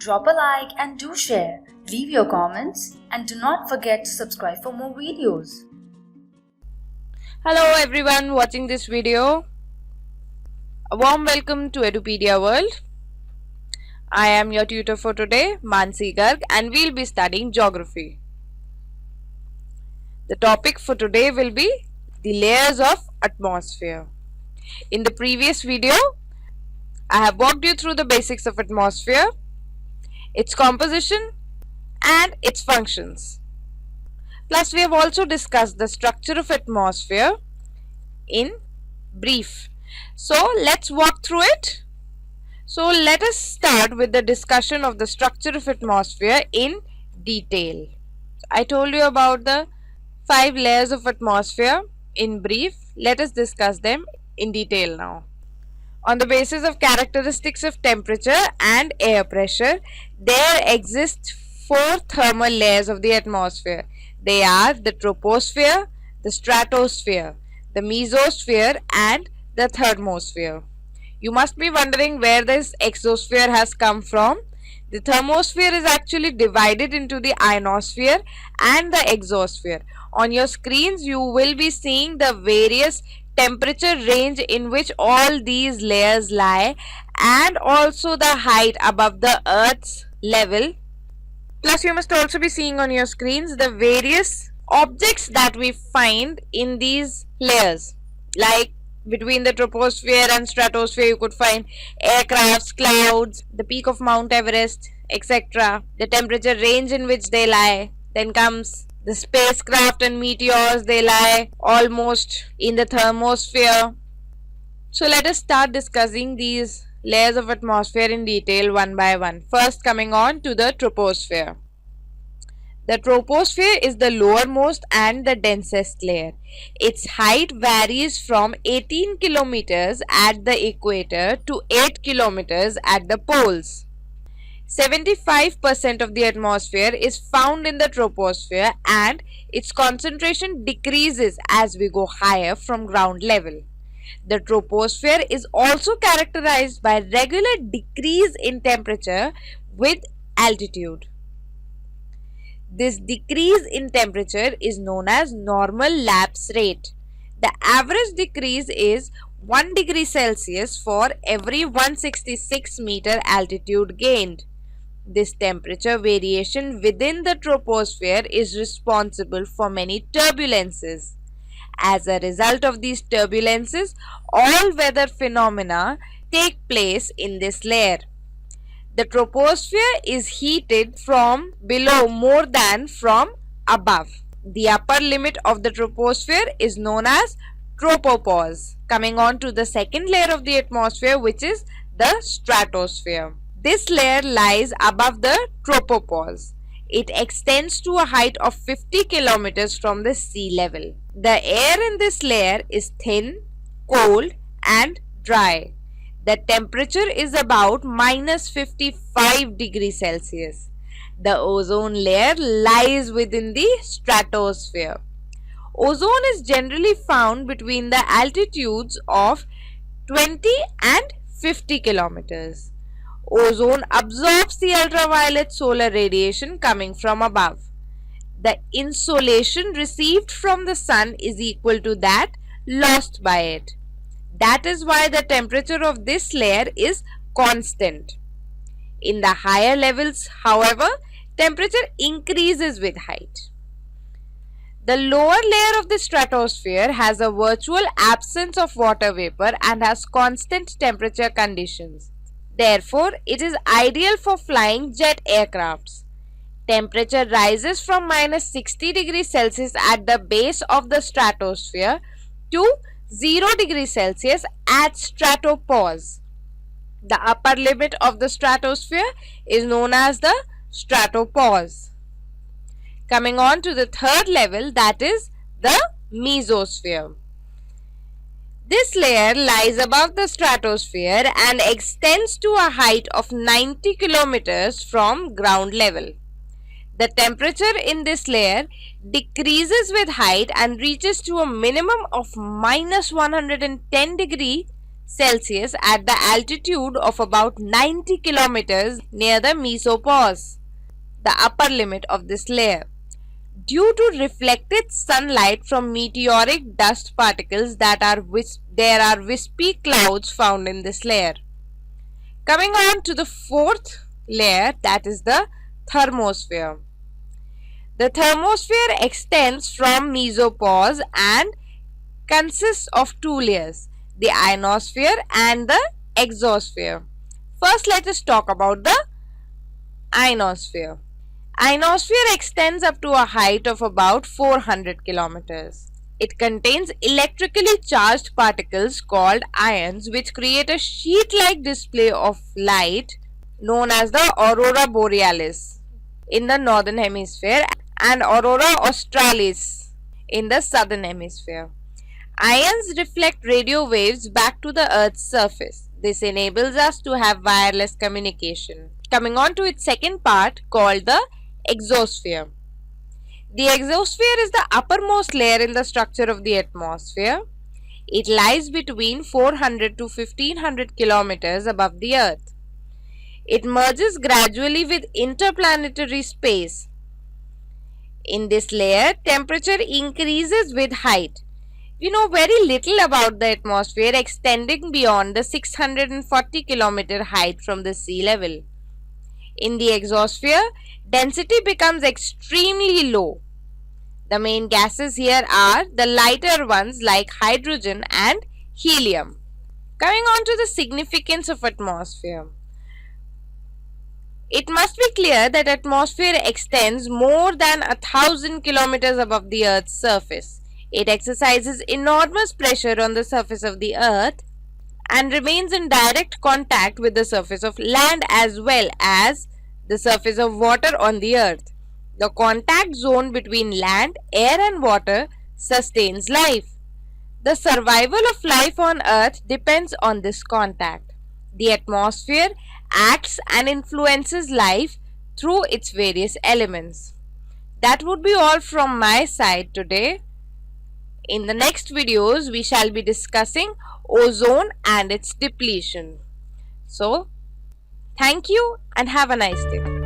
Drop a like and do share. Leave your comments and do not forget to subscribe for more videos. Hello everyone watching this video. A warm welcome to Edupedia World. I am your tutor for today, Mansi Garg, and we'll be studying geography. The topic for today will be the layers of atmosphere. In the previous video, I have walked you through the basics of atmosphere, its composition and its functions. Plus, we have also discussed the structure of atmosphere in brief. So, let's walk through it. So, let us start with the discussion of the structure of atmosphere in detail. I told you about the 5 layers of atmosphere in brief. Let us discuss them in detail now. On the basis of characteristics of temperature and air pressure, there exist 4 thermal layers of the atmosphere. They are the troposphere, the stratosphere, the mesosphere and the thermosphere. You must be wondering where this exosphere has come from. The thermosphere is actually divided into the ionosphere and the exosphere. On your screens, you will be seeing the various temperature range in which all these layers lie and also the height above the Earth's level. Plus, you must also be seeing on your screens the various objects that we find in these layers. Like between the troposphere and stratosphere, you could find aircrafts, clouds, the peak of Mount Everest, etc. The temperature range in which they lie. Then comes the spacecraft and meteors, they lie almost in the thermosphere. So let us start discussing these layers of atmosphere in detail one by one. First, coming on to the troposphere. The troposphere is the lowermost and the densest layer. Its height varies from 18 kilometers at the equator to 8 kilometers at the poles. 75% of the atmosphere is found in the troposphere and its concentration decreases as we go higher from ground level. The troposphere is also characterized by regular decrease in temperature with altitude. This decrease in temperature is known as normal lapse rate. The average decrease is 1 degree Celsius for every 166 meter altitude gained. This temperature variation within the troposphere is responsible for many turbulences. As a result of these turbulences, all weather phenomena take place in this layer. The troposphere is heated from below more than from above. The upper limit of the troposphere is known as tropopause. Coming on to the second layer of the atmosphere, which is the stratosphere. This layer lies above the tropopause. It extends to a height of 50 kilometers from the sea level. The air in this layer is thin, cold and dry. The temperature is about minus 55 degrees Celsius. The ozone layer lies within the stratosphere. Ozone is generally found between the altitudes of 20 and 50 kilometers. Ozone absorbs the ultraviolet solar radiation coming from above. The insolation received from the sun is equal to that lost by it. That is why the temperature of this layer is constant. In the higher levels, however, temperature increases with height. The lower layer of the stratosphere has a virtual absence of water vapor and has constant temperature conditions. Therefore, it is ideal for flying jet aircrafts. Temperature rises from minus 60 degrees Celsius at the base of the stratosphere to 0 degrees Celsius at stratopause. The upper limit of the stratosphere is known as the stratopause. Coming on to the third level, that is the mesosphere. This layer lies above the stratosphere and extends to a height of 90 kilometers from ground level. The temperature in this layer decreases with height and reaches to a minimum of minus 110 degrees Celsius at the altitude of about 90 kilometers near the mesopause, the upper limit of this layer. Due to reflected sunlight from meteoric dust particles there are wispy clouds found in this layer. Coming on to the fourth layer, that is the thermosphere. The thermosphere extends from mesopause and consists of two layers, the ionosphere and the exosphere. First, let us talk about the ionosphere. Ionosphere extends up to a height of about 400 kilometers. It contains electrically charged particles called ions which create a sheet-like display of light known as the aurora borealis in the northern hemisphere and aurora australis in the southern hemisphere. Ions reflect radio waves back to the Earth's surface. This enables us to have wireless communication. Coming on to its second part called the exosphere. The exosphere is the uppermost layer in the structure of the atmosphere. It lies between 400 to 1500 kilometers above the Earth. It merges gradually with interplanetary space. In this layer, temperature increases with height. We know very little about the atmosphere extending beyond the 640 kilometer height from the sea level. In the exosphere, density becomes extremely low. The main gases here are the lighter ones like hydrogen and helium. Coming on to the significance of atmosphere. It must be clear that atmosphere extends more than 1,000 kilometers above the Earth's surface. It exercises enormous pressure on the surface of the Earth and remains in direct contact with the surface of land as well as the surface of water on the Earth. The contact zone between land, air and water sustains life. The survival of life on Earth depends on this contact. The atmosphere acts and influences life through its various elements. That would be all from my side today. In the next videos, we shall be discussing ozone and its depletion. So, thank you and have a nice day.